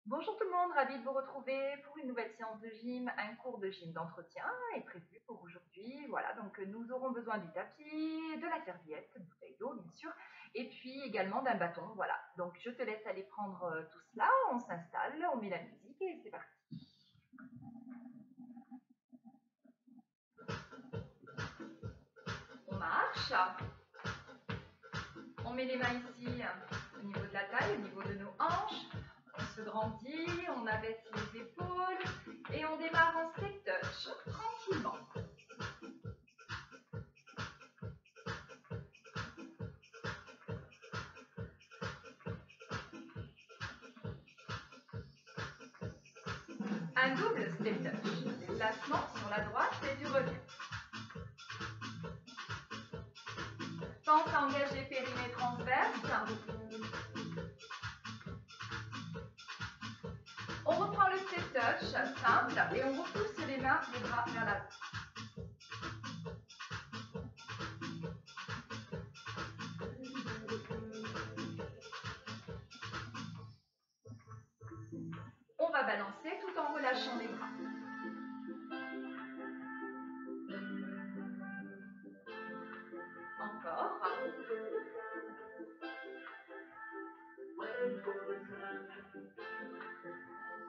Bonjour tout le monde, ravie de vous retrouver pour une nouvelle séance de gym. Un cours de gym d'entretien est prévu pour aujourd'hui. Voilà, donc nous aurons besoin du tapis, de la serviette, une bouteille d'eau bien sûr, et puis également d'un bâton. Voilà, donc je te laisse aller prendre tout cela, on s'installe, on met la musique et c'est parti. On marche, on met les mains ici au niveau de la taille, au niveau de nos hanches. On se grandit, on abaisse les épaules et on démarre en step touch, tranquillement. Un double step touch, déplacement sur la droite et du revers. Pense à engager périnée transverse. On reprend le step touch simple et on repousse les mains, les bras vers l'avant. On va balancer tout en relâchant les bras. Encore.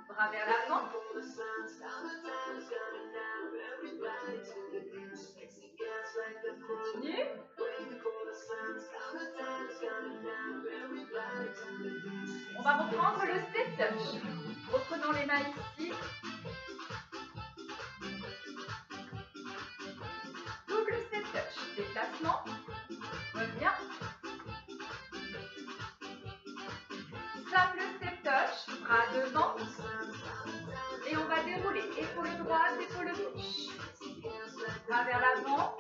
Bras vers l'avant. Continue. On va reprendre le step touch. Reprenons les mains ici. Double step touch. Déplacement. Reviens. Simple step touch. Bras devant. Et on va dérouler. Épaule droite, épaule gauche. Bras vers l'avant.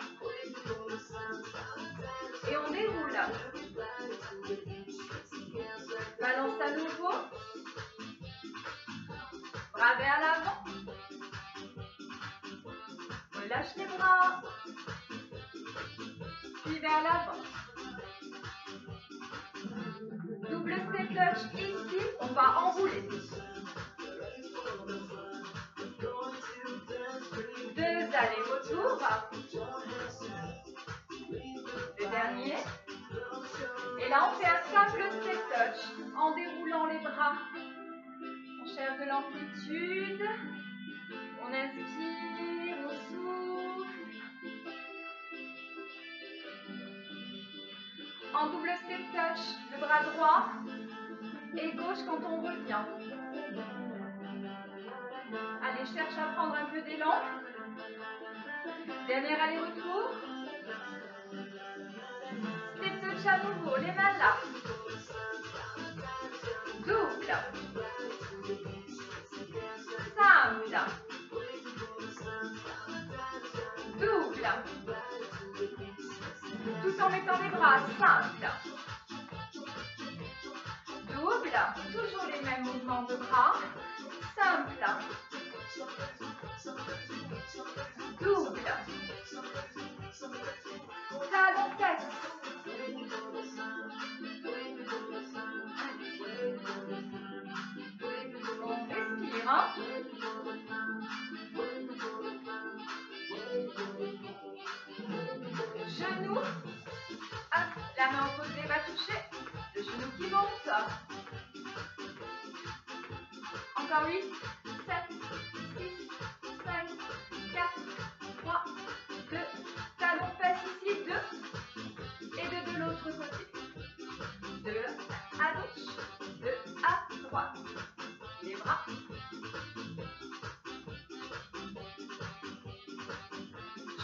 Et on déroule. Balance à nouveau. Bras vers l'avant. Relâche les bras. Puis vers l'avant. Double step touch ici. On va enrouler. Deux allers-retours. Le dernier. Et là, on fait un simple step touch en déroulant les bras. On cherche de l'amplitude. On inspire, on souffle. En double step touch, le bras droit et gauche quand on revient. Allez, cherche à prendre un peu d'élan. Dernier aller-retour. Step touch à nouveau, les mains là. Double. Simple. Double. Tout en mettant les bras, simple. Double. Toujours les mêmes mouvements de bras. Simple. Double. Talon fesse. On respire. Genou. Hop, la main opposée va toucher. Le genou qui monte. Encore 8, 7, 6, 5, 4, 3, 2. Talon fesse ici, 2. Et 2 de l'autre côté. 2 à gauche, 2 à droite. Les bras.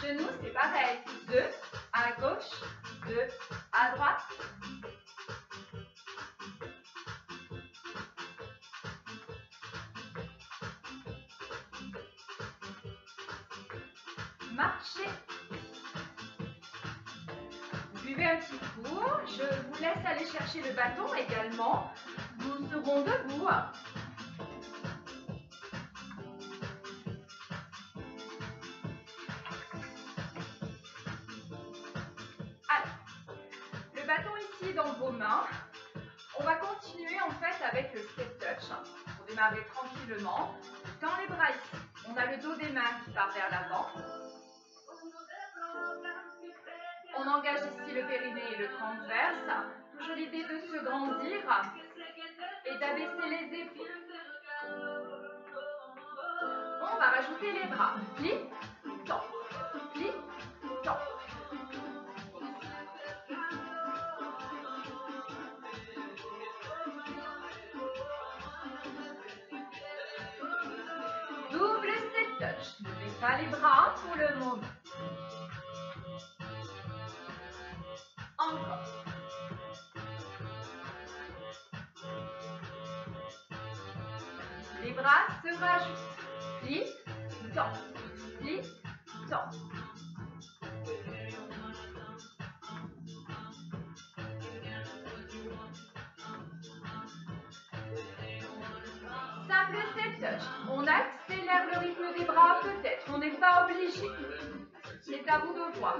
Genoux, c'est pareil. 2 à gauche, 2 à droite. Marchez. Buvez un petit coup. Je vous laisse aller chercher le bâton également. Nous serons debout. Alors, le bâton ici dans vos mains. On va continuer en fait avec le step touch pour démarrer tranquillement. On tend les bras ici. On a le dos des mains qui part vers l'avant. On engage ici le périnée et le transverse. Toujours l'idée de se grandir et d'abaisser les épaules. On va rajouter les bras. Pli, tend, pli, tend. Double step touch. Ne mets pas les bras pour le moment. Encore. Les bras se rajoutent. Pli, tend, pli, tend. Simple step touch. On accélère le rythme des bras peut-être. On n'est pas obligé. C'est à vous de voir.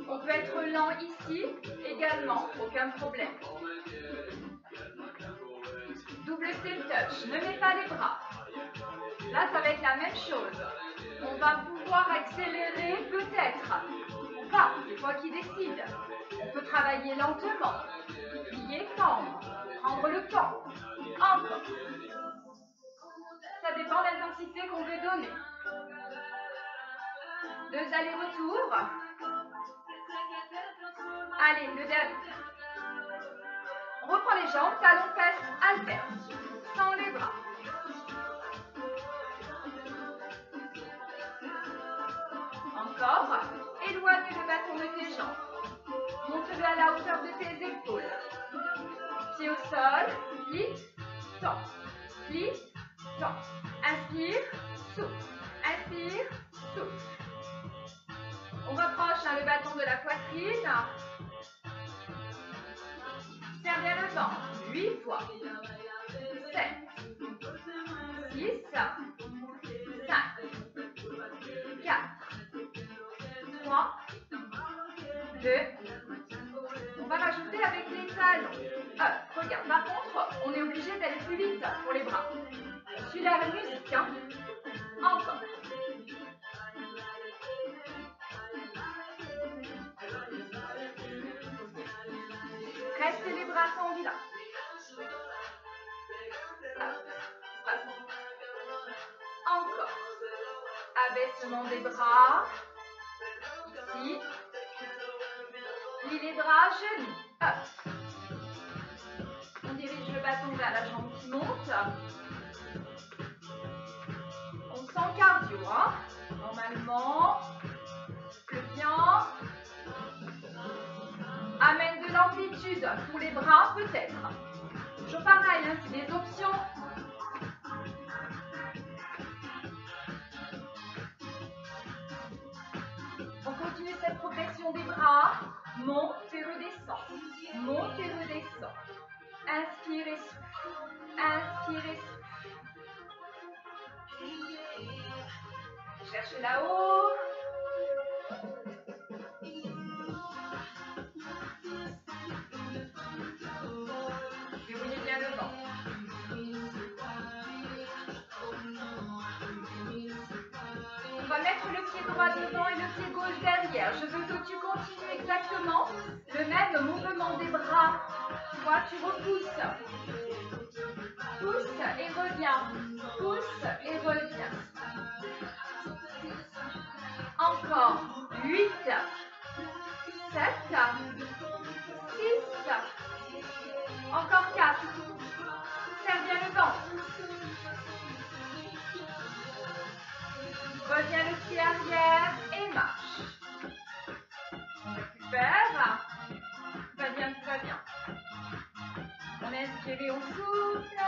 On peut être lent ici également, aucun problème. Double step touch. Ne mets pas les bras. Là, ça va être la même chose. On va pouvoir accélérer peut-être. Ou pas, c'est toi qui décides. On peut travailler lentement. Plier, tendre. Prendre le temps. Encore. Ça dépend de l'intensité qu'on veut donner. 2 allers-retours. Allez, le dernier. On reprend les jambes, talons, fesses, haltères. Sans les bras. Encore. Éloigne le bâton de tes jambes. Monte-le à la hauteur de tes épaules. Pied au sol. Pli, tend. Pli, tend. Inspire, souffle. Inspire, souffle. On rapproche le bâton de la poitrine. Serre bien le ventre. 8 fois. 7, 6, 5, 4, 3, 2. On va rajouter avec les talons. Regarde, par contre, on est obligé d'aller plus vite pour les bras. Suis la musique. Hein. Encore. Reste les bras tendus là. Encore. Abaissement des bras. Ici. Plie les bras, genoux. Hop. On dirige le bâton vers la jambe qui monte. On sent cardio, hein. Normalement. Le bien. Amène de l'amplitude pour les bras, peut-être. Toujours pareil, hein, c'est des options. On continue cette progression des bras. Monte et redescend. Monte et redescend. Inspire et souffle. Inspire et souffle. Cherche là-haut. Verrouillez bien le ventre. On va mettre le pied droit devant et le pied gauche derrière. Je veux que tu continues exactement le même mouvement des bras. Toi, tu repousses. Pousse et reviens. Pousse et reviens. Encore. 8, 7, 6, encore 4. Serre bien le ventre. Reviens le pied arrière et marche. On récupère. Tout va bien, tout va bien. On inspire et on souffle.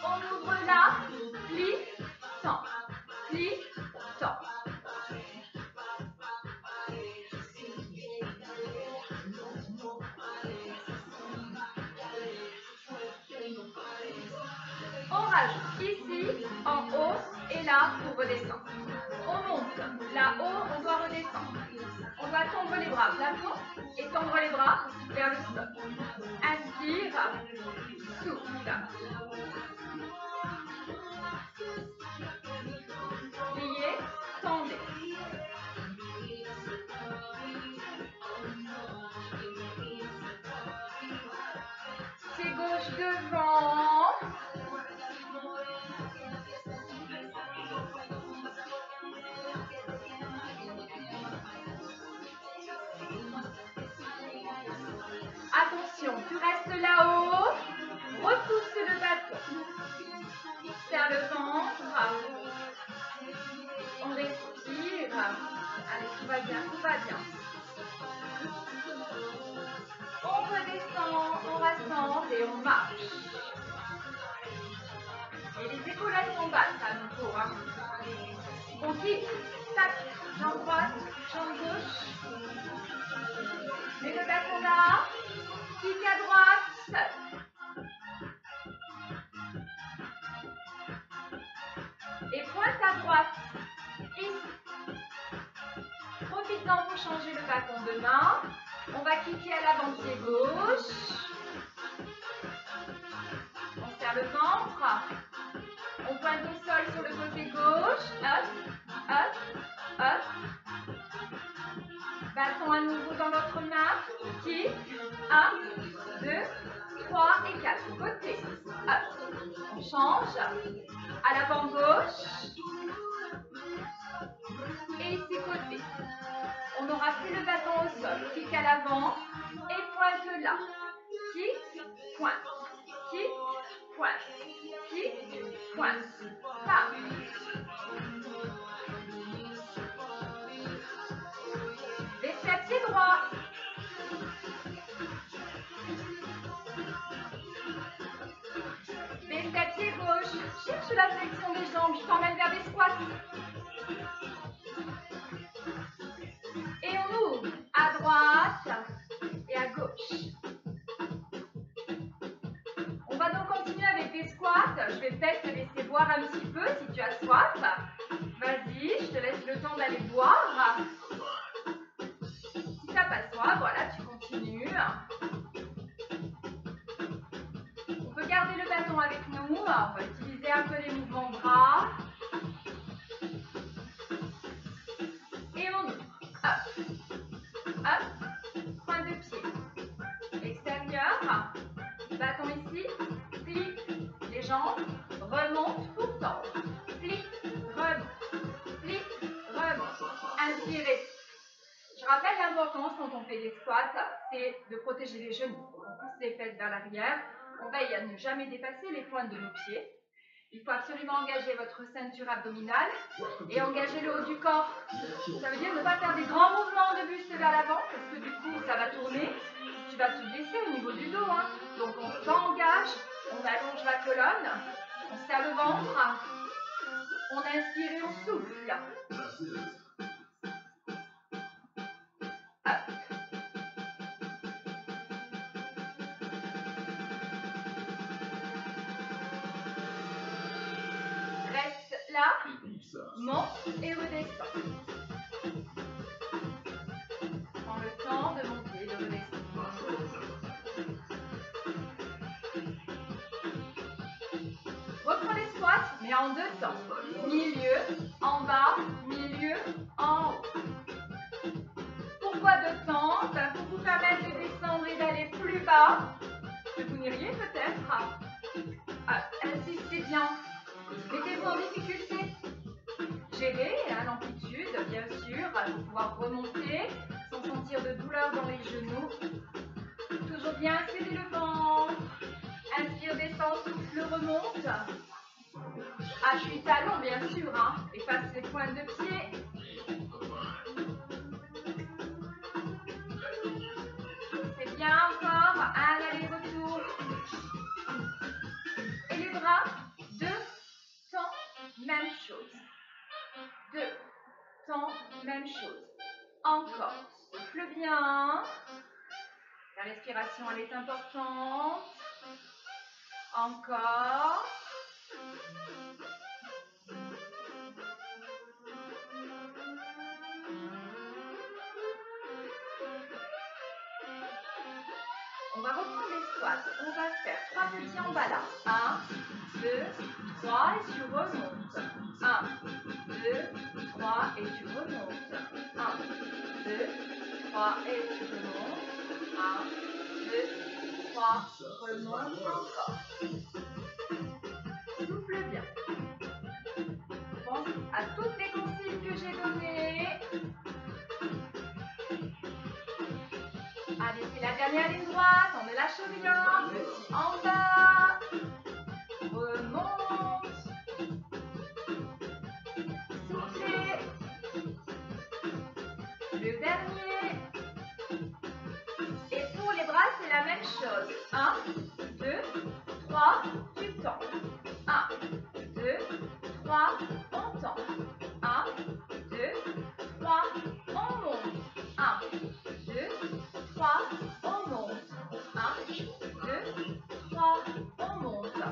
On ouvre là. Plie, tend. Plie, tend. On rajoute ici, en haut, et là, pour redescendre. On monte. Là-haut, on doit redescendre. On va tendre les bras plafond et tendre les bras vers le sol. Inspire. gauche devant. Attention, tu restes là-haut. Repousse le bâton. Serre le ventre. On respire. Allez, tout va bien, tout va bien. On redescend, on rassemble et on marche. Et les épaules elles sont basses à nouveau. Hein. On kick, tac, jambe droite, jambe gauche. Mets le bâton là. Kick à droite. Et pointe à droite. Ici. Profite-en pour changer le bâton de main. On va kicker à l'avant-pied gauche. On serre le ventre. On pointe au sol sur le côté gauche. Hop, hop, hop. Bâton à nouveau dans l'autre main. Kick. 1, 2, 3 et 4. Côté. Hop. On change. À l'avant gauche. Et ici côté. On n'aura plus le bâton au sol. Kick à l'avant et pointe là. Kick, pointe. Kick, pointe. Kick, pointe. Pas. Laissez à pied droit. Laissez à pied gauche. Cherche la flexion des jambes. Je t'emmène vers des squats. Et on ouvre à droite et à gauche. On va donc continuer avec des squats. Je vais peut-être te laisser boire un petit peu si tu as soif. Vas-y, je te laisse le temps d'aller boire. Si tu n'as pas soif, voilà, tu continues. On peut garder le bâton avec nous. On va utiliser un peu les mouvements de bras. Et on ouvre. Hop. Hop. Pointe de pied. Extérieur. Bâton ici. Plie. Les jambes. Remonte pour tendre. Plie. Remonte. Plie. Remonte. Inspirez. Je rappelle l'importance quand on fait des squats, c'est de protéger les genoux. On pousse les fesses vers l'arrière. On veille à ne jamais dépasser les pointes de nos pieds. Il faut absolument engager votre ceinture abdominale et engager le haut du corps. Ça veut dire ne pas faire des grands mouvements de buste vers l'avant parce que du coup ça va tourner. Tu vas te blesser au niveau du dos. Hein. Donc on s'engage, on allonge la colonne, on serre le ventre, on inspire et on souffle. Hop. Reste là, monte et redescend. Prends le temps de monter et de redescendre. Reprends les squats, mais en deux temps. Milieu, en bas, milieu, en haut. Pourquoi deux temps? Pour vous permettre de descendre et d'aller plus bas que vous n'iriez peut-être. Insistez bien. Mettez-vous en difficulté. Gérez l'amplitude, bien sûr, pour pouvoir remonter sans sentir de douleur dans les genoux. Toujours bien serrer le ventre. Inspire, descend, souffle, remonte. Appuie talon, bien sûr. Hein. Efface les pointes de pied. C'est bien encore. Un aller-retour. Et les bras, deux temps, même chose. Deux temps, même chose. Encore. Souffle bien. La respiration, elle est importante. Encore. On va reprendre les squats. On va faire 3 petits en bas là. 1, 2, 3 et tu remontes. 1, 2, 3 et tu remontes. 1, 2, 3 et tu remontes. 1, 2, 3, remonte encore. Souffle bien. Pense à toutes les consignes que j'ai données. Allez, c'est la dernière ligne droite, on ne lâche rien. Petit en bas. Remonte. Soufflez. Le dernier. Et pour les bras, c'est la même chose. 1, 2, 3, tu tends. 1, 2, 3, on tend. 1, 2, 3, on monte. 1, 2, 3, on monte. 1, 2, 3, on monte.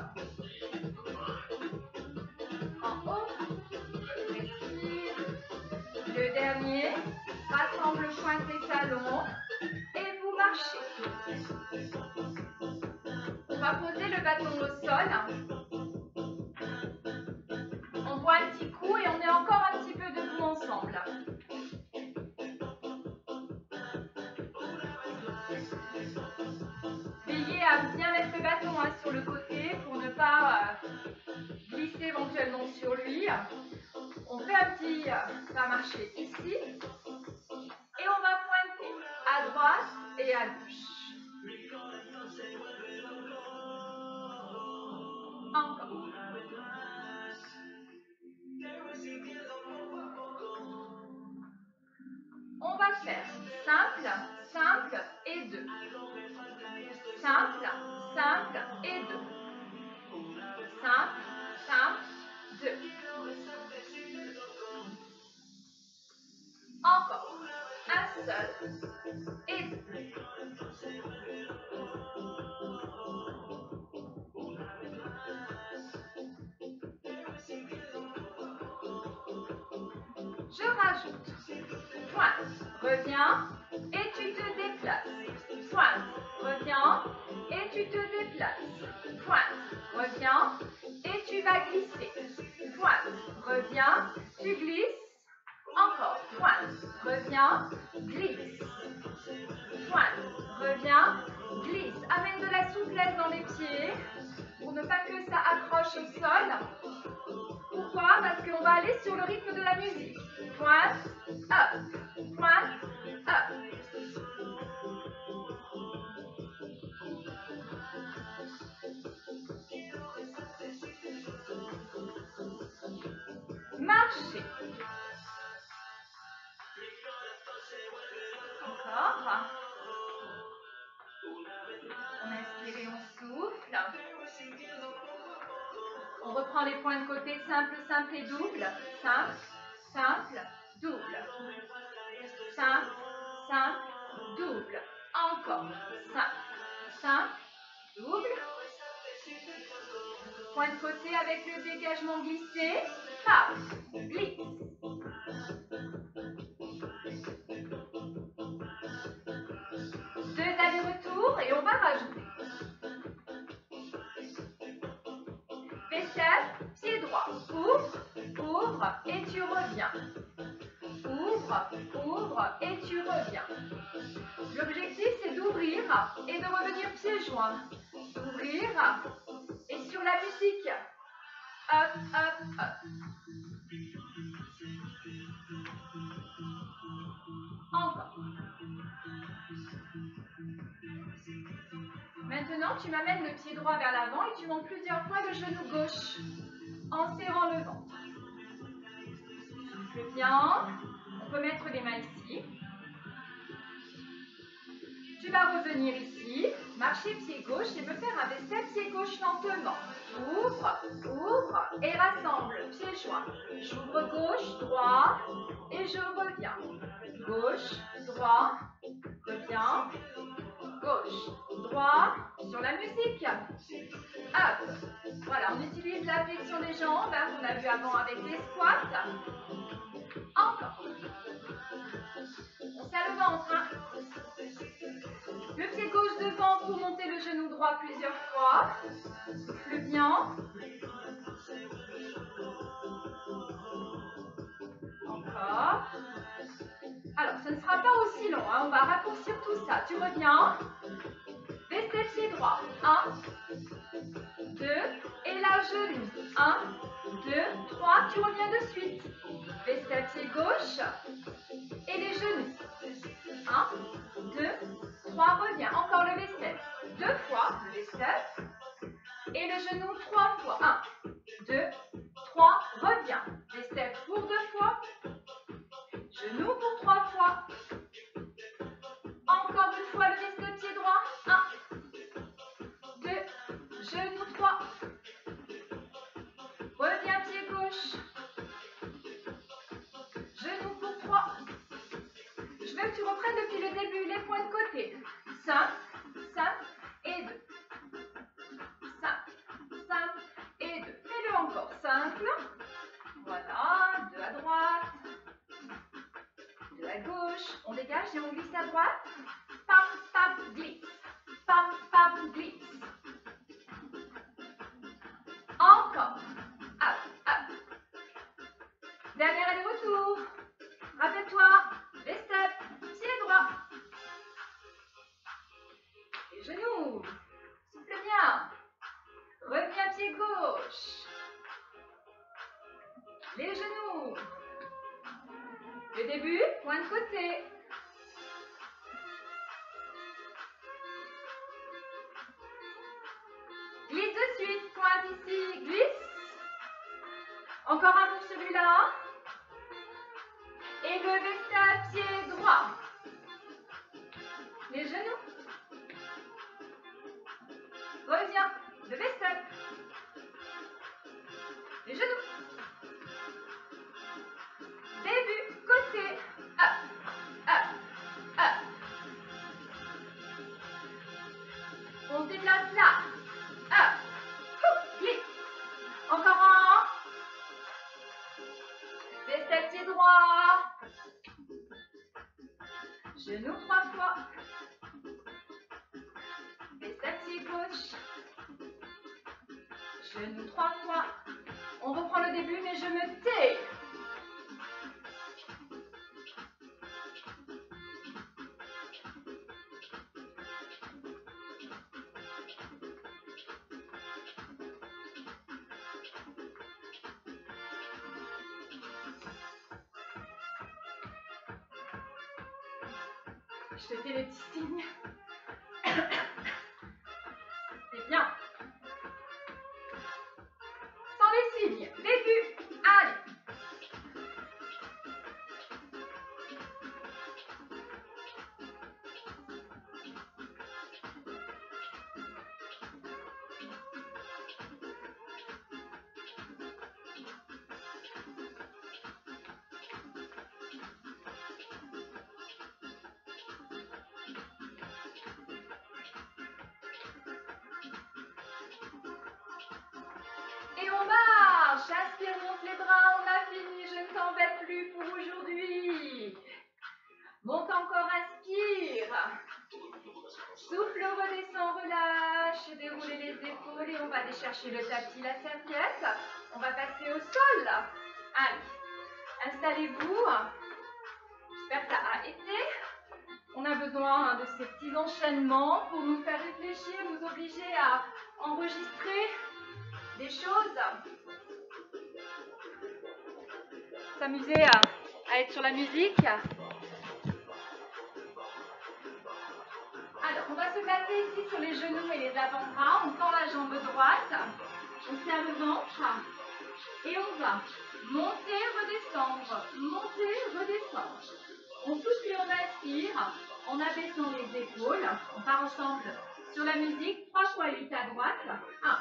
En haut, respire. Le dernier, rassemble le pointe des talons et vous marchez. On va poser le bâton au sol. On boit un petit coup et on est encore un petit peu debout ensemble. Veillez à bien mettre le bâton sur le côté pour ne pas glisser éventuellement sur lui. On fait un petit pas marcher ici et on va pointer à droite et à gauche. Encore. On va faire simple, simple et 2. Simple, simple et 2. Simple, simple, 2. Encore. Un seul et 2. Je rajoute. Pointe, reviens et tu te déplaces. Pointe, reviens et tu te déplaces. Pointe, reviens et tu vas glisser. Pointe, reviens, tu glisses. Encore. Pointe, reviens, glisse. Pointe, reviens, glisse. Amène de la souplesse dans les pieds pour ne pas que ça accroche au sol. Pourquoi? Parce qu'on va aller sur le rythme de la musique. Pointe, up, pointe, up. Marchez. Encore. On inspire et on souffle. On reprend les points de côté, simple, simple et double. Simple, simple, double. Simple, simple, double. Encore. Simple, simple, double. Point de côté avec le dégagement glissé. Passe, glisse. Deux allers-retours et on va rajouter. Vaisselle, pied droit. Ouvre, ouvre et tu reviens. Ouvre, ouvre et tu reviens. L'objectif c'est d'ouvrir et de revenir pieds joints. D'ouvrir et sur la musique. Up, up, up. Encore. Maintenant, tu m'amènes le pied droit vers l'avant et tu montes plusieurs fois le genou gauche en serrant le ventre. Souffle bien. On peut mettre les mains ici. Tu vas revenir ici, marcher pied gauche et me faire un vaisselle pied gauche lentement. Ouvre, ouvre et rassemble, pieds joints. J'ouvre gauche, droit et je reviens. Gauche, droit, reviens. Gauche, droit, sur la musique. Up. Voilà, on utilise la flexion des jambes, qu'on a vu avant avec les squats. Encore. On serre le ventre. Le pied gauche devant pour monter le genou droit plusieurs fois. Souffle bien. Encore. Alors, ce ne sera pas aussi long, on va raccourcir tout ça. Tu reviens. Vestet pied droit. 1, 2, et là genou. 1, 2, 3, tu reviens de suite. Vestet pied gauche et les genoux. 1, 2, 3, reviens. Encore le vestet. 2 fois, le vestet. Et le genou 3 fois. 1, 2, 3, reviens. Vestet pour 2 fois. Genou pour 3 fois. Encore une fois, le vestet pied droit. 1, 2, genou 3. Reviens pied gauche. Genou pour 3. Je veux que tu reprennes depuis le début les points de côté. 5, 5 et 2. 5, 5 et 2. Fais-le encore. 5. Voilà. 2 à droite. 2 à gauche. On dégage et on glisse à droite. Pam, pam, glisse. Pam, pam, glisse. Encore. Up, up. Dernier aller-retour. Rappelle-toi. Les steps. Pied droit. Les genoux. Souffle bien. Reviens pied gauche. Les genoux. Le début, point de côté. Glisse de suite, pointe ici, glisse. Encore un pour celui-là. Et le vestet pied droit. Les genoux. Reviens, le vestet. Les genoux. Début, côté. Up, up, up. On se déplace là. Up. Glisse. Encore un. Vestet pied droit. Genou 3 fois. Vestet pied gauche. Genou 3 fois. On reprend le début, mais je me tais. Je te fais les petits signes. C'est bien. Sans les signes. Début. Allez. Et on marche. Inspire, monte les bras. On a fini. Je ne t'embête plus pour aujourd'hui. Monte encore, inspire. Souffle, redescend, relâche. Déroulez les épaules et on va aller chercher le tapis, la serviette. On va passer au sol. Allez, installez-vous. J'espère que ça a été. On a besoin de ces petits enchaînements pour nous faire réfléchir, nous obliger à enregistrer des choses. S'amuser à être sur la musique. Alors, on va se placer ici sur les genoux et les avant-bras. On tend la jambe droite. On serre le ventre. Et on va monter, redescendre. Monter, redescendre. On souffle et on inspire en abaissant les épaules. On part ensemble sur la musique. 3 fois 8 à droite. 1,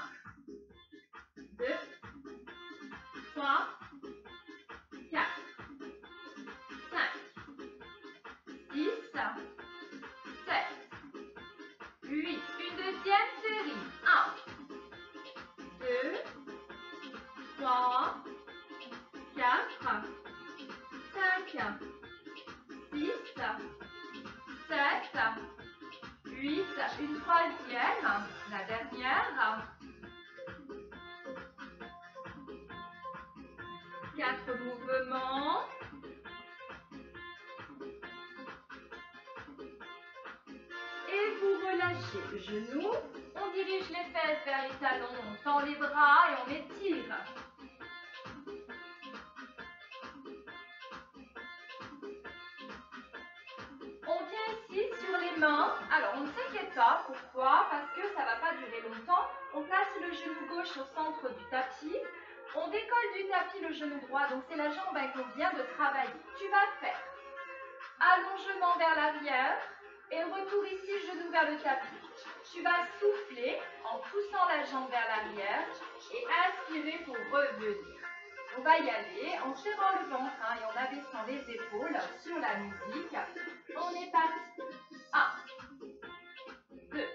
2, 3, 4, 5, 6, 7, 8. Une deuxième série. 1, 2, 3, 4, 5, 6, 7, 8. Une troisième. La dernière. 4 mouvements. Et vous relâchez. relâcher le genou. On dirige les fesses vers les talons, on tend les bras et on étire. On vient ici sur les mains. Alors, on ne s'inquiète pas. Pourquoi? Parce que ça ne va pas durer longtemps. On place le genou gauche au centre du tapis. On décolle du tapis le genou droit. Donc, c'est la jambe qu'on vient de travailler. Tu vas faire allongement vers l'arrière et retour ici, genou vers le tapis. Tu vas souffler en poussant la jambe vers l'arrière et inspirer pour revenir. On va y aller en serrant le ventre et en abaissant les épaules sur la musique. On est parti. 1, 2,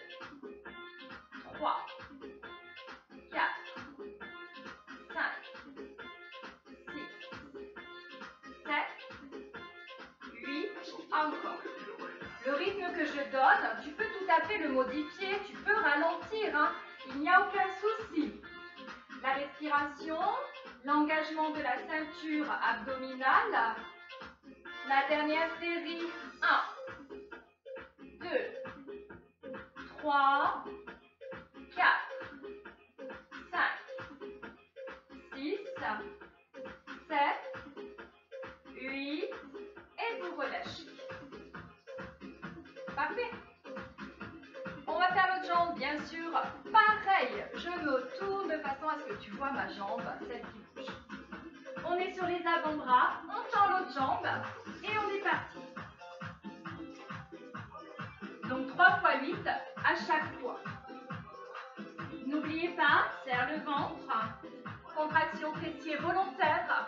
3, 4, 5, 6, 7, 8, encore. Le rythme que je donne, tu peux tout à fait le modifier, tu peux ralentir, il n'y a aucun souci. La respiration, l'engagement de la ceinture abdominale. La dernière série, 1, 2, 3, 4, 5, 6, 7, 8, et vous relâchez. Parfait. On va faire l'autre jambe, bien sûr. Pareil, je me tourne de façon à ce que tu vois ma jambe, celle qui bouge. On est sur les avant-bras, on tend l'autre jambe et on est parti. Donc 3 fois 8 à chaque fois. N'oubliez pas, serre le ventre. Contraction fessier volontaire.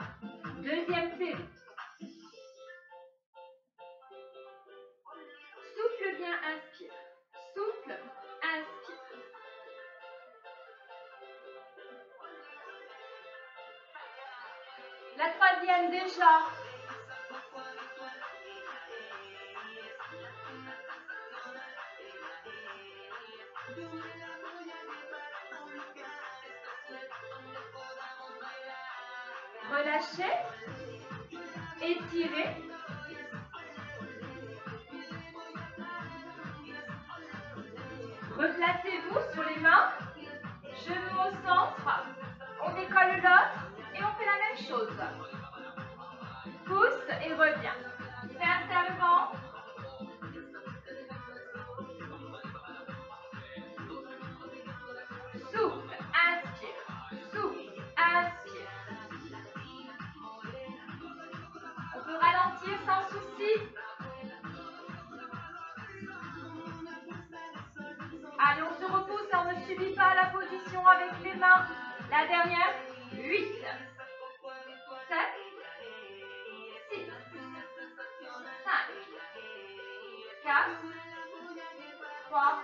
Deuxième série. Souffle bien, inspire. Souffle, inspire. La troisième déjà. Relâchez, étirez. Replacez-vous sur les mains, genoux au centre. On décolle l'autre et on fait la même chose. Pousse et reviens. Serre le ventre. Souffle, inspire. Souffle, inspire. On peut ralentir sans souci. Allez, on se repousse et on ne subit pas la position avec les mains. La dernière, 8, 7, 6, 5, 4, 3,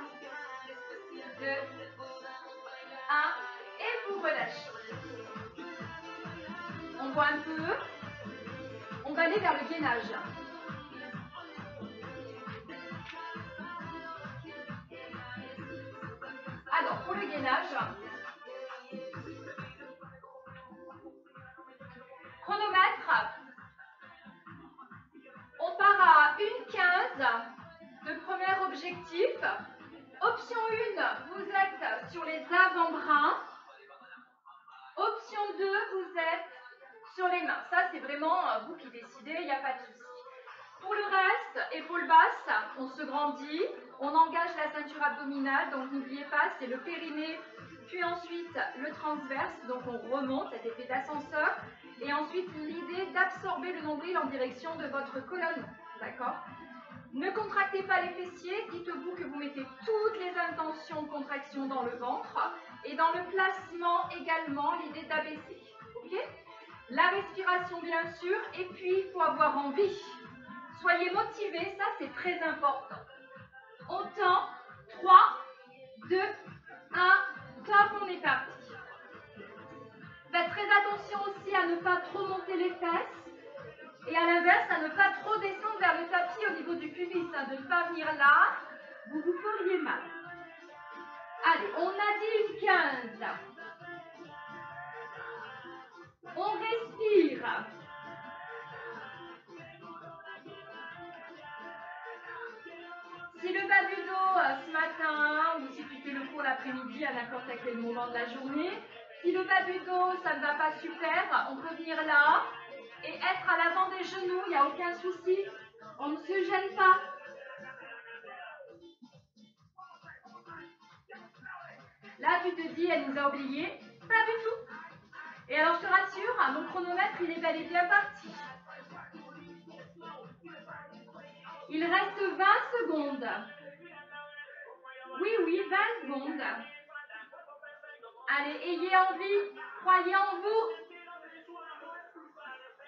2, 1, et vous relâchez. On voit un peu. On va aller vers le gainage. Alors, pour le gainage, chronomètre, on part à 1,15 de premier objectif. Option 1, vous êtes sur les avant-bras. Option 2, vous êtes sur les mains. Ça, c'est vraiment vous qui décidez, il n'y a pas de souci. Pour le reste, épaules basses, on se grandit, on engage la ceinture abdominale, donc n'oubliez pas, c'est le périnée, puis ensuite le transverse, donc on remonte, cet effet d'ascenseur, et ensuite l'idée d'absorber le nombril en direction de votre colonne, d'accord? Ne contractez pas les fessiers, dites-vous que vous mettez toutes les intentions de contraction dans le ventre, et dans le placement également, l'idée d'abaisser, ok? La respiration bien sûr, et puis il faut avoir envie. Soyez motivés, ça c'est très important. On tend, 3, 2, 1, top, on est parti. Faites très attention aussi à ne pas trop monter les fesses et à l'inverse, à ne pas trop descendre vers le tapis au niveau du pubis, de ne pas venir là, vous vous feriez mal. Allez, on a dit 15. On respire. Si le bas du dos ce matin, ou si tu fais le cours l'après-midi à n'importe quel moment de la journée. Si le bas du dos, ça ne va pas super, on peut venir là et être à l'avant des genoux, il n'y a aucun souci. On ne se gêne pas. Là, tu te dis, elle nous a oubliés. Pas du tout. Et alors, je te rassure, mon chronomètre, il est bel et bien parti. Il reste 20 secondes. Oui, oui, 20 secondes. Allez, ayez envie, croyez en vous.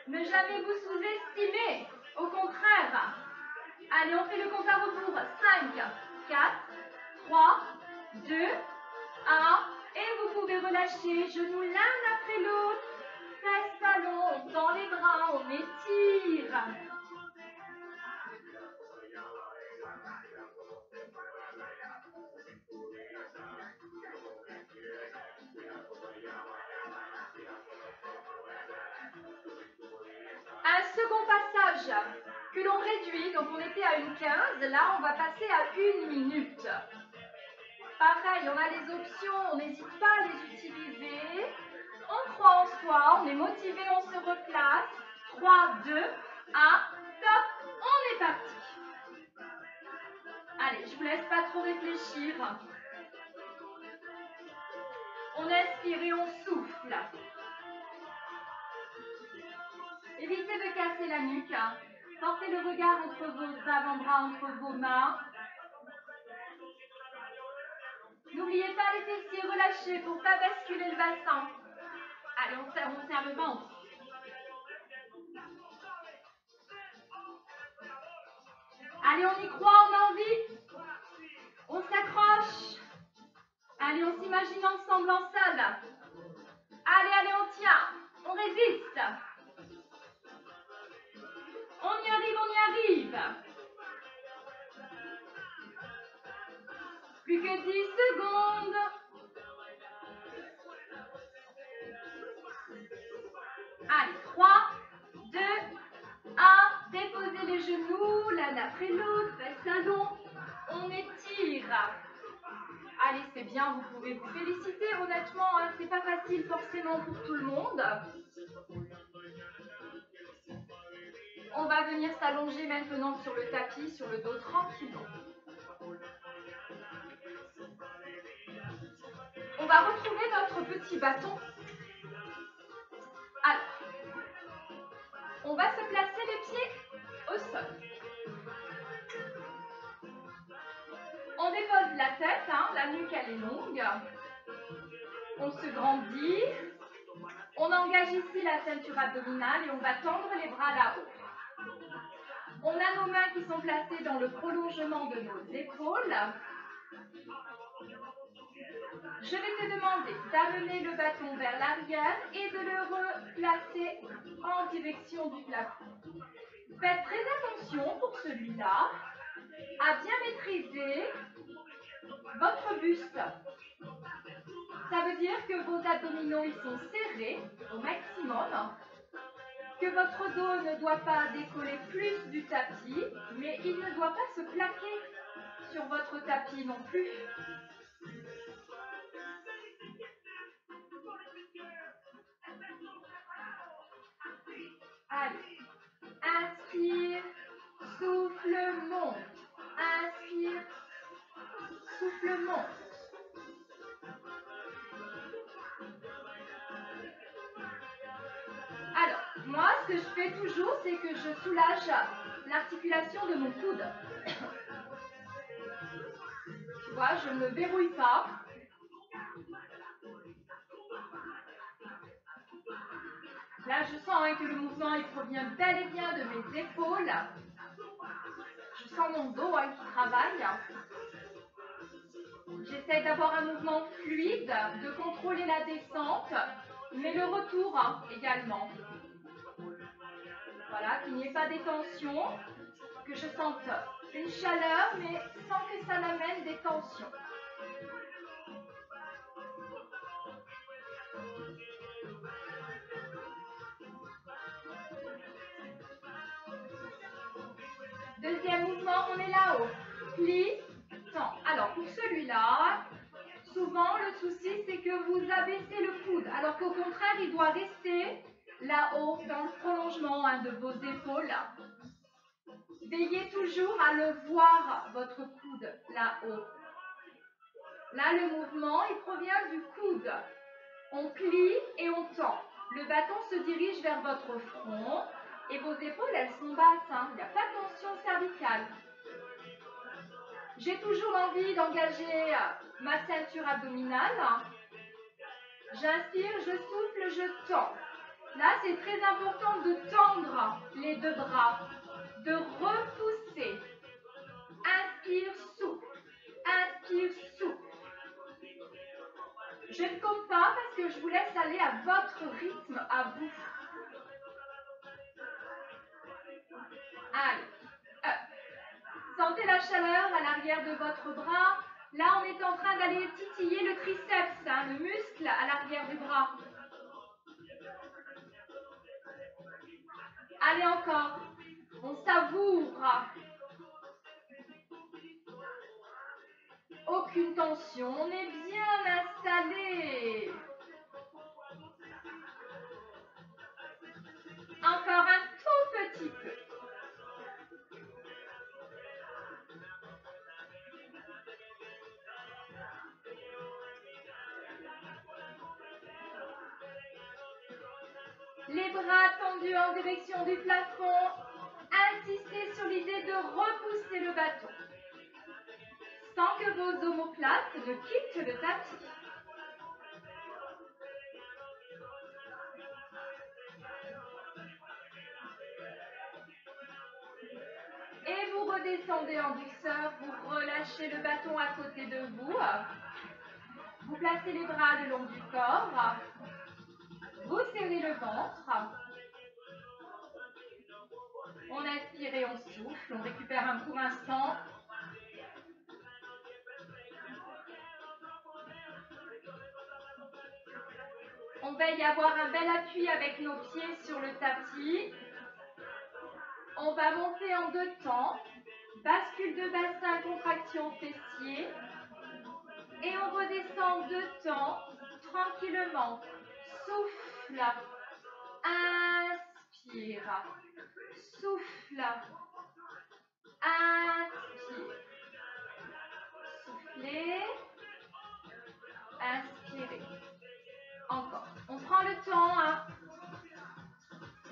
Ne jamais vous sous-estimer. Au contraire. Allez, on fait le compte à rebours. 5, 4, 3, 2, 1. Et vous pouvez relâcher, genoux l'un après l'autre. Fesses talons, on tend les bras, on étire. Un second passage que l'on réduit, donc on était à une 15, là on va passer à 1 minute. Pareil, on a les options, on n'hésite pas à les utiliser. On croit en soi, on est motivé, on se replace. 3, 2, 1, top, on est parti. Allez, je vous laisse pas trop réfléchir. On inspire et on souffle. Évitez de casser la nuque. Portez le regard entre vos avant-bras, entre vos mains. N'oubliez pas les fessiers relâchés pour ne pas basculer le bassin. Allez, on serre le ventre. Allez, on y croit, on a envie. On s'accroche. Allez, on s'imagine ensemble en salle. Allez, allez, on tient. On résiste. On y arrive, on y arrive. Plus que 10 secondes. Allez, 3, 2, 1. Déposez les genoux l'un après l'autre. Fesses talons. On étire. Allez, c'est bien, vous pouvez vous féliciter. Honnêtement, hein, c'est pas facile forcément pour tout le monde. On va venir s'allonger maintenant sur le tapis, sur le dos tranquillement. On va retrouver notre petit bâton. Alors, on va se placer les pieds au sol. On dépose la tête, hein, la nuque elle est longue. On se grandit. On engage ici la ceinture abdominale et on va tendre les bras là-haut. On a nos mains qui sont placées dans le prolongement de nos épaules. Je vais te demander d'amener le bâton vers l'arrière et de le replacer en direction du plafond. Faites très attention pour celui-là à bien maîtriser votre buste. Ça veut dire que vos abdominaux ils sont serrés au maximum, que votre dos ne doit pas décoller plus du tapis, mais il ne doit pas se plaquer sur votre tapis non plus. Allez, inspire, souffle, monte. Inspire, souffle, monte. Alors, moi, ce que je fais toujours, c'est que je soulage l'articulation de mon coude. Tu vois, je ne verrouille pas. Là, je sens que le mouvement il provient bel et bien de mes épaules. Je sens mon dos qui travaille. J'essaie d'avoir un mouvement fluide, de contrôler la descente, mais le retour également. Voilà, qu'il n'y ait pas des tensions, que je sente une chaleur, mais sans que ça m'amène des tensions. Deuxième mouvement, on est là-haut. Plie, temps. Alors, pour celui-là, souvent, le souci, c'est que vous abaissez le coude, alors qu'au contraire, il doit rester là-haut, dans le prolongement de vos épaules. Veillez toujours à le voir, votre coude, là-haut. Là, le mouvement, il provient du coude. On plie et on tend. Le bâton se dirige vers votre front et vos épaules, elles sont basses. Il n'y a pas de tension cervicale. J'ai toujours envie d'engager ma ceinture abdominale. J'inspire, je souffle, je tends. Là, c'est très important de tendre les deux bras, de repousser. Inspire, souffle. Inspire, souffle. Je ne compte pas parce que je vous laisse aller à votre rythme, à vous. Allez, hop. Sentez la chaleur à l'arrière de votre bras. Là, on est en train d'aller titiller le triceps, le muscle à l'arrière du bras. Allez encore. On savoure. Aucune tension, on est bien installé. Encore un tout petit peu. Les bras tendus en direction du plafond. Insistez sur l'idée de repousser le bâton, sans que vos omoplates ne quittent le tapis. Et vous redescendez en douceur, vous relâchez le bâton à côté de vous. Vous placez les bras le long du corps. Vous serrez le ventre. On inspire et on souffle. On récupère un court instant. On veille à avoir un bel appui avec nos pieds sur le tapis. On va monter en deux temps. Bascule de bassin, contraction fessier. Et on redescend deux temps, tranquillement. Souffle. Inspire. Souffle. Inspire. Soufflez. Inspirez. Encore. On prend le temps.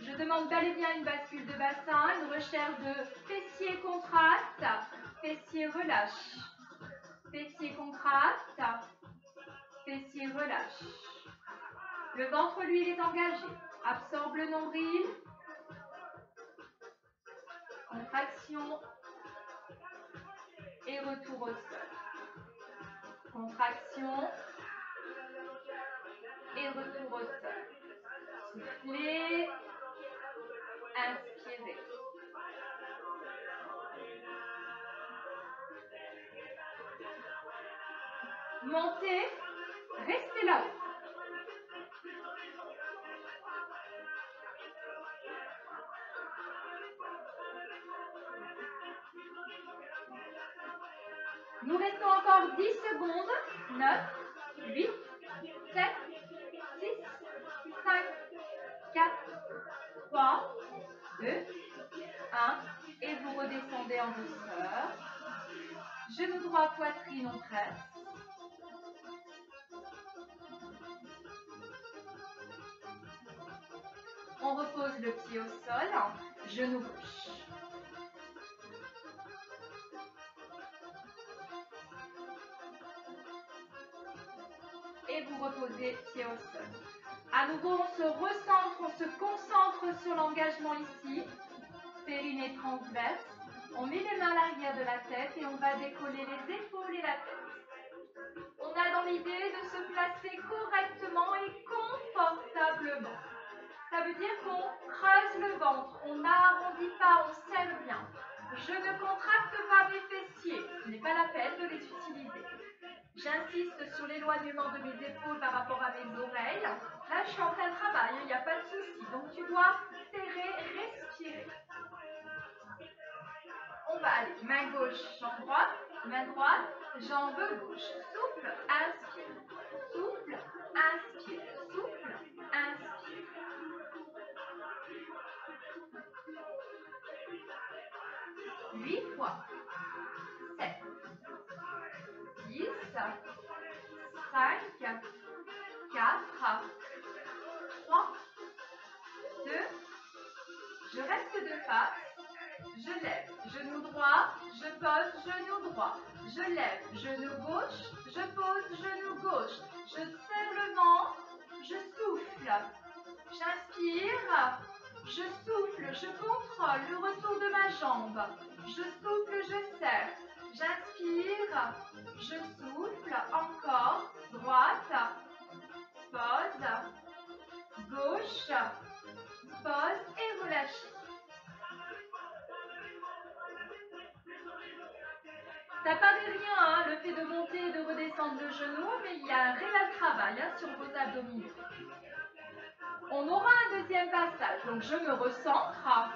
Je demande bel et bien une bascule de bassin, une recherche de fessier contraste, fessier relâche. Fessier contraste, fessier relâche. Le ventre, lui, il est engagé. Absorbe le nombril. Contraction. Et retour au sol. Contraction. Et retour au sol. Soufflez. Inspirez. Montez. Restez là-haut. Nous restons encore 10 secondes. 9, 8, 7, 6, 5, 4, 3, 2, 1. Et vous redescendez en douceur. Genou droit, poitrine, on presse. On repose le pied au sol. Genou gauche. Et vous reposez pied au sol. À nouveau, on se recentre, on se concentre sur l'engagement ici. Périnée transverse. On met les mains à l'arrière de la tête et on va décoller les épaules et la tête. On a dans l'idée de se placer correctement et confortablement. Ça veut dire qu'on creuse le ventre, on n'arrondit pas, on serre bien. Je ne contracte pas mes fessiers, ce n'est pas la peine de les utiliser. J'insiste sur l'éloignement de mes épaules par rapport à mes oreilles. Là, je suis en plein travail, il n'y a pas de souci. Donc, tu dois serrer, respirer. On va aller main gauche, jambe droite. Main droite, jambe gauche. Souffle, inspire. Souffle, inspire. Souffle, inspire. 8 fois. 7, 10, 5, 4, 3, 2, je reste de face, je lève, genou droit, je pose, genou droit, je lève, genou gauche, je pose, genou gauche, je serre le ventre, je souffle, j'inspire, je souffle, je contrôle le retour de ma jambe, je souffle, je serre, j'inspire, je souffle, encore, droite, pose, gauche, pose et relâchez. Ça paraît rien, hein, le fait de monter et de redescendre le genou, mais il y a un réel travail sur vos abdominaux. On aura un deuxième passage, donc je me recentre.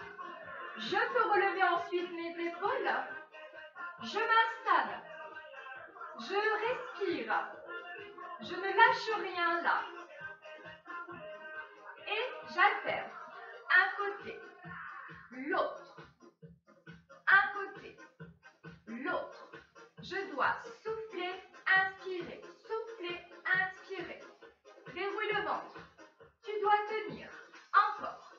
Je peux relever ensuite mes épaules. Je m'installe. Je respire. Je ne lâche rien là. Et j'alterne. Un côté, l'autre. Un côté, l'autre. Je dois souffler, inspirer. Souffler, inspirer. Déroule le ventre. Tu dois tenir. Encore.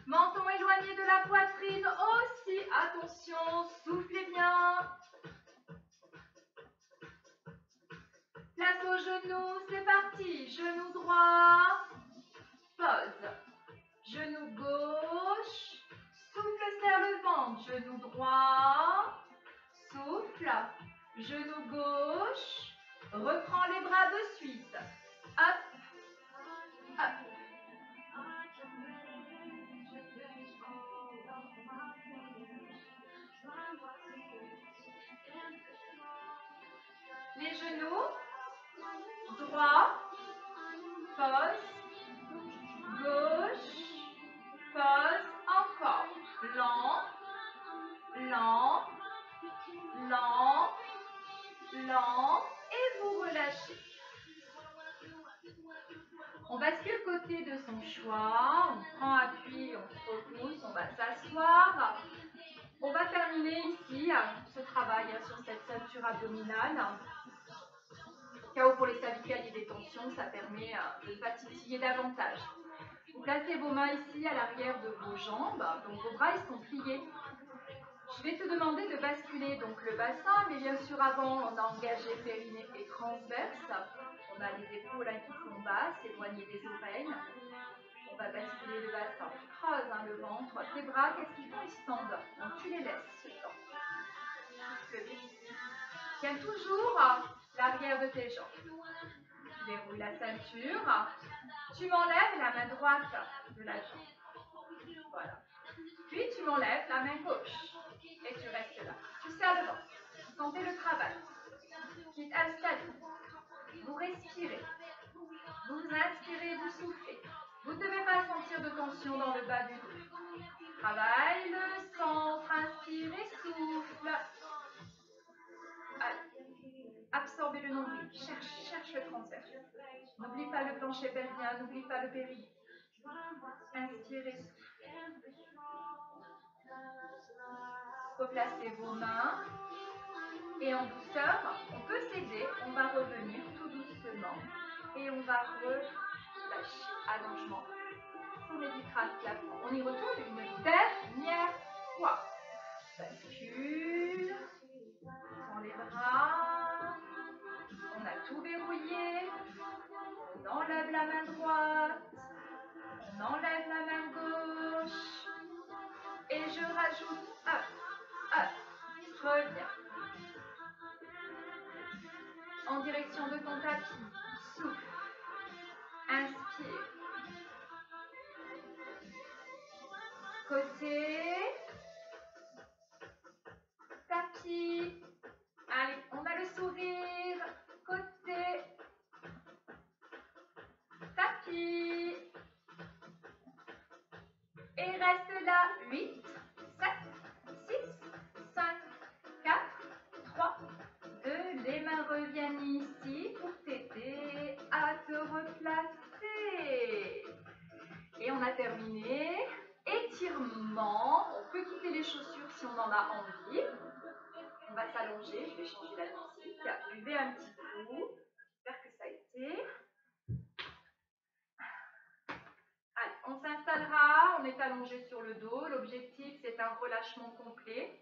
Menton éloigné de la poitrine aussi. Attention, soufflez bien. Place au genou, c'est parti. Genou droit. Pose. Genou gauche. Souffle, serre le ventre. Genou droit. Souffle. Genou gauche. Reprends les bras de suite. Hop. Hop. Les genoux. Droit. Pose. Gauche. Pose. Encore. Lent. Lent. Lent. Lent. Et vous relâchez. On bascule côté de son choix. On prend appui, on se repousse, on va s'asseoir. On va terminer ici ce travail sur cette ceinture abdominale. KO pour les cervicales et des tensions, ça permet de ne pas titiller davantage. Vous placez vos mains ici à l'arrière de vos jambes, donc vos bras ils sont pliés. Je vais te demander de basculer donc le bassin, mais bien sûr avant on a engagé périnée et transverse. On a les épaules qui sont basses, éloignées des oreilles. On va basculer le bassin. Tu creuses le ventre. Tes bras, qu'est-ce qu'ils font? Ils se tendent. Donc tu les laisses se tendre. Tiens toujours l'arrière de tes jambes. Tu déroules la ceinture. Tu m'enlèves la main droite de la jambe. Voilà. Puis tu m'enlèves la main gauche. Et tu restes là. Tu serres le ventre. Vous sentez le travail qui est installé. Vous respirez. Vous inspirez, vous soufflez. Vous ne devez pas sentir de tension dans le bas du dos. Travaille le centre, inspirez, souffle. Allez. Absorbez le nombril. Cherche le transverse. N'oublie pas le plancher pelvien, n'oublie pas le périnée. Inspirez, soufflez. Replacez vos mains. Et en douceur, on peut s'aider. On va revenir tout doucement. Et on va relâcher. Allongement. On évitera le plafond. On y retourne une dernière fois. Bascule. Dans les bras. On a tout verrouillé. On enlève la main droite. On enlève la main gauche. Et je rajoute. Hop, hop. Reviens. En direction de ton tapis. Souffle. Inspire. Côté. Tapis. Allez, on a le sourire. Côté. Tapis. Et reste là. 8, 7, 6, 5, bien mis ici pour t'aider à te replacer. Et on a terminé. Étirement. On peut quitter les chaussures si on en a envie. On va s'allonger. Je vais changer la musique. Buvez un petit coup. J'espère que ça a été. Allez, on s'installera. On est allongé sur le dos. L'objectif, c'est un relâchement complet.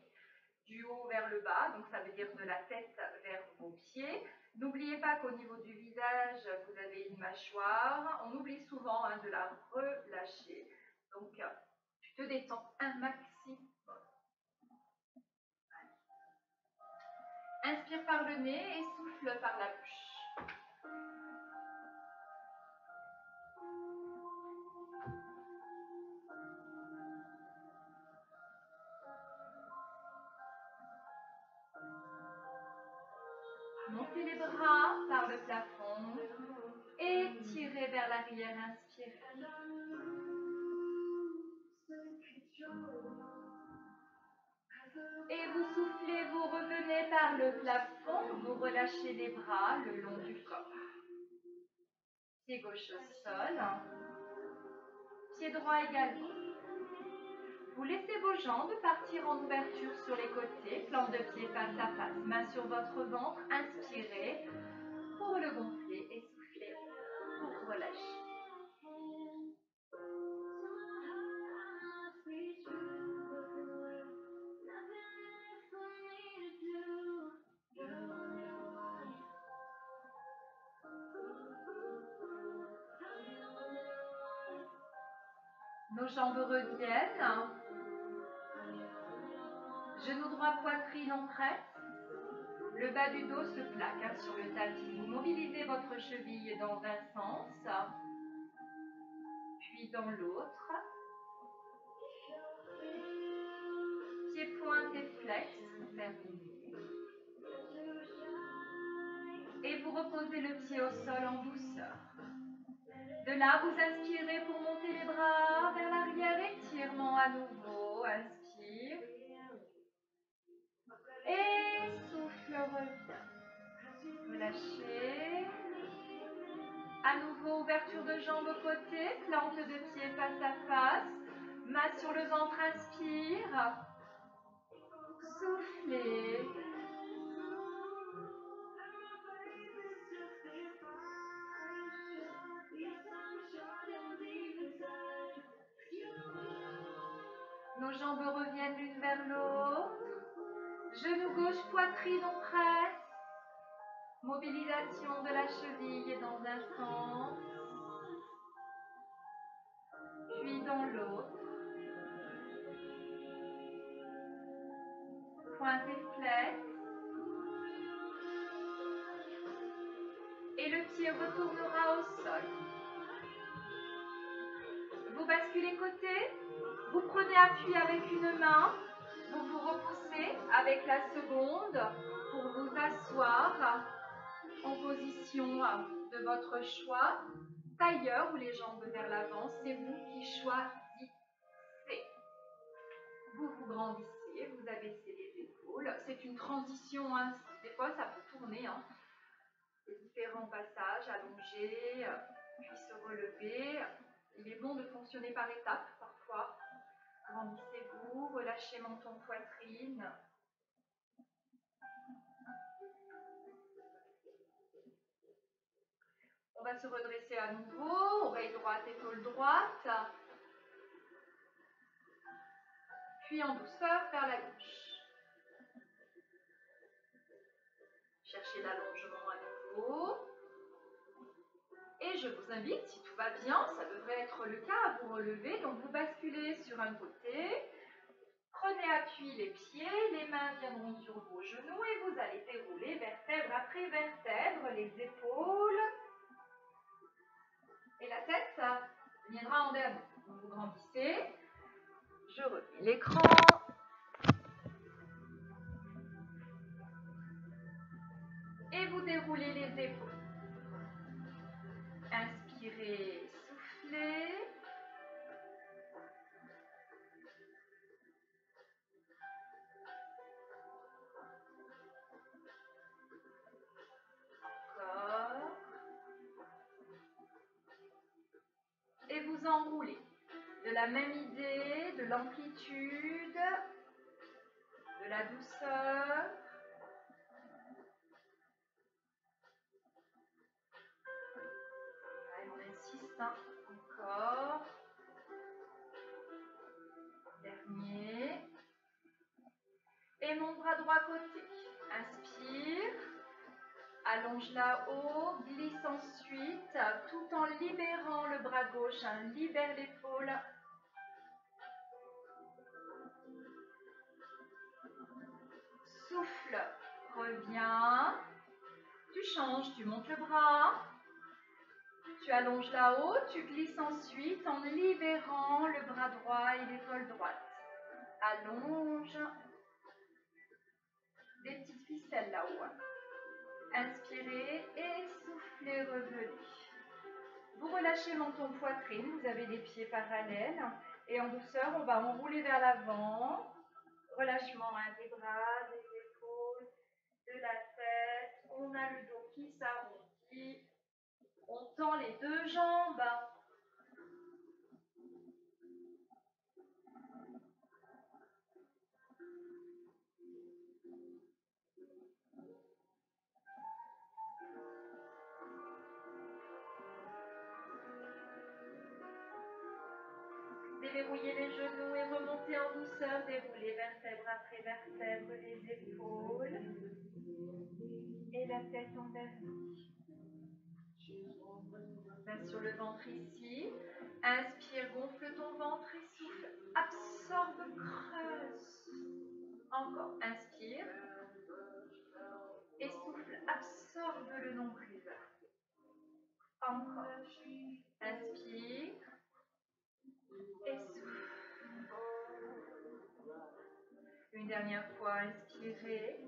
Du haut vers le bas, donc ça veut dire de la tête vers vos pieds. N'oubliez pas qu'au niveau du visage, vous avez une mâchoire. On oublie souvent de la relâcher. Donc, tu te détends un maximum. Inspire par le nez et souffle par la bouche. Montez les bras par le plafond. Étirez vers l'arrière, inspirez. Et vous soufflez, vous revenez par le plafond, vous relâchez les bras le long du corps. Pied gauche au sol, pied droit également. Vous laissez vos jambes partir en ouverture sur les côtés, plante de pied face à face, main sur votre ventre, inspirez pour le gonfler et soufflez pour relâcher. Nos jambes reviennent. Genoux droit, poitrine en presse. Le bas du dos se plaque sur le tapis. Vous mobilisez votre cheville dans un sens, puis dans l'autre. Pied pointe et flex, terminé. Et vous reposez le pied au sol en douceur. De là, vous inspirez pour monter les bras vers l'arrière, étirement à nouveau. Inspire. Et souffle, revient. Relâchez. À nouveau, ouverture de jambes aux côtés, plante de pied face à face. Main sur le ventre, inspire. Soufflez. Nos jambes reviennent l'une vers l'autre. Genou gauche, poitrine en presse. Mobilisation de la cheville dans un sens, puis dans l'autre. Pointe et flex. Et le pied retournera au sol. Vous basculez côté. Vous prenez appui avec une main. Vous vous repoussez avec la seconde pour vous asseoir en position de votre choix. Tailleur ou les jambes vers l'avant, c'est vous qui choisissez. Vous vous grandissez, vous abaissez les épaules. C'est une transition, des fois ça peut tourner. Les différents passages, allonger, puis se relever. Il est bon de fonctionner par étapes parfois. Grandissez-vous, relâchez menton, poitrine. On va se redresser à nouveau, oreille droite, épaule droite. Puis en douceur vers la gauche. Cherchez l'allongement à nouveau. Et je vous invite, si tout va bien, ça devrait être le cas, à vous relever. Donc vous basculez sur un côté. Prenez appui les pieds, les mains viendront sur vos genoux et vous allez dérouler vertèbre après vertèbre, les épaules. Et la tête, ça viendra en dernier. Vous grandissez. Je remets l'écran. Et vous déroulez les épaules. Inspirez, soufflez. vous enroulez. De la même idée, de l'amplitude, de la douceur. Allez, on insiste, hein. Encore. Dernier. Et mon bras droit côté. Inspire. Allonge là-haut. Glisse ensuite, tout en libérant le bras gauche. Hein. Libère l'épaule. Souffle. Reviens. Tu changes, tu montes le bras. Tu allonges là-haut, tu glisses ensuite en libérant le bras droit et l'épaule droite. Allonge. Des petites ficelles là-haut. Inspirez et soufflez, revenez. Vous relâchez menton poitrine, vous avez les pieds parallèles. Et en douceur, on va enrouler vers l'avant. Relâchement des bras, des épaules, de la tête. On a le dos qui s'arrondit. On tend les deux jambes. Déverrouillez les genoux et remontez en douceur. Déroulez vertèbre après vertèbre les épaules et la tête en vernis. Main sur le ventre ici. Inspire, gonfle ton ventre et souffle. Absorbe, creuse. Encore. Inspire. Et souffle. Absorbe le nombril. Encore. Inspire. Et souffle. Une dernière fois, inspirez.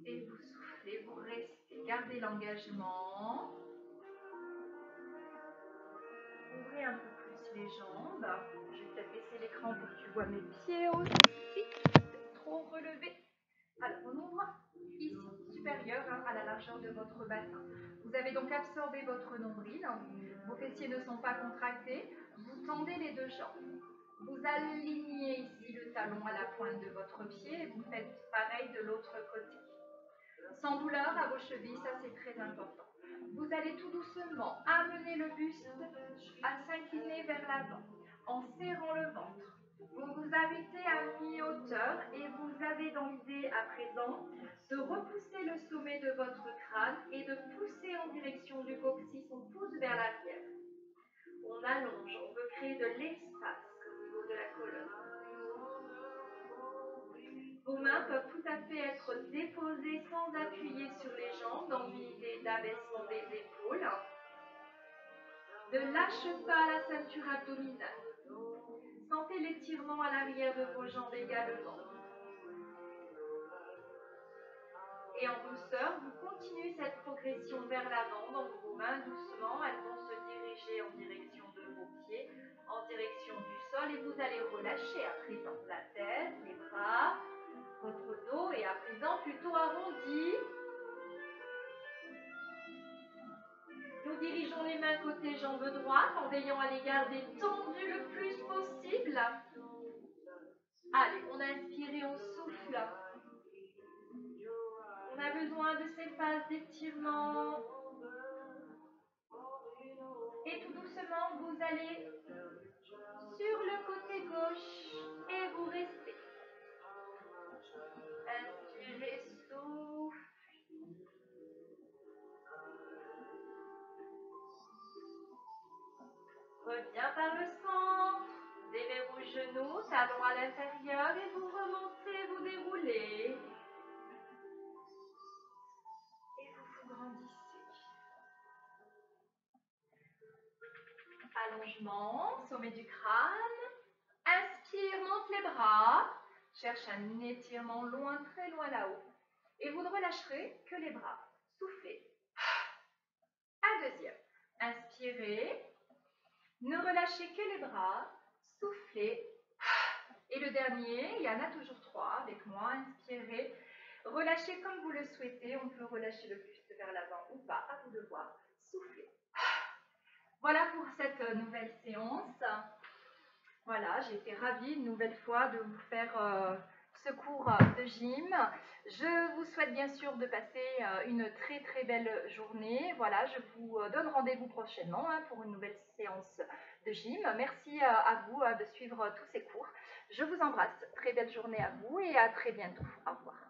Et vous soufflez, vous restez. Gardez l'engagement. Ouvrez un peu plus les jambes. Je vais peut-être baisser l'écran pour que tu vois mes pieds aussi. Trop relevé. Alors, on ouvre ici, supérieur à la largeur de votre bassin. Vous avez donc absorbé votre nombril. Vos fessiers ne sont pas contractés. Vous tendez les deux jambes. Vous alignez ici le talon à la pointe de votre pied et vous faites pareil de l'autre côté. Sans douleur à vos chevilles, ça c'est très important. Vous allez tout doucement amener le buste à s'incliner vers l'avant en serrant le ventre. Vous vous arrêtez à mi-hauteur et vous avez dans l'idée à présent de repousser le sommet de votre crâne et de pousser en direction du coccyx. On pousse vers l'arrière. On allonge, on veut créer de l'espace au niveau de la colonne. Vos mains peuvent tout à fait être déposées sans appuyer sur les jambes dans une idée d'abaissement des épaules. Ne lâche pas la ceinture abdominale. Sentez l'étirement à l'arrière de vos jambes également. Et en douceur, vous continuez cette progression vers l'avant. Donc vos mains doucement, elles vont se diriger en direction de vos pieds, en direction du sol. Et vous allez relâcher à présent la tête, les bras, votre dos et à présent plutôt arrondi. Nous dirigeons les mains côté jambe droite en veillant à les garder tendues le plus possible. Allez, on inspire et on souffle. On a besoin de ces phases d'étirement. Et tout doucement, vous allez sur le côté gauche et vous restez. Inspirez, souffle. Reviens par le centre. Déverrouille genoux, talons à l'intérieur et vous remontez, vous déroulez. Et vous grandissez. Allongement, sommet du crâne. Inspire, monte les bras. Cherche un étirement loin, très loin là-haut. Et vous ne relâcherez que les bras. Soufflez. Un deuxième. Inspirez. Ne relâchez que les bras. Soufflez. Et le dernier, il y en a toujours 3 avec moi. Inspirez. Relâchez comme vous le souhaitez. On peut relâcher le buste vers l'avant ou pas. À vous de voir. Soufflez. Voilà pour cette nouvelle séance. Voilà, j'ai été ravie une nouvelle fois de vous faire ce cours de gym. Je vous souhaite bien sûr de passer une très très belle journée. Voilà, je vous donne rendez-vous prochainement pour une nouvelle séance de gym. Merci à vous de suivre tous ces cours. Je vous embrasse. Très belle journée à vous et à très bientôt. Au revoir.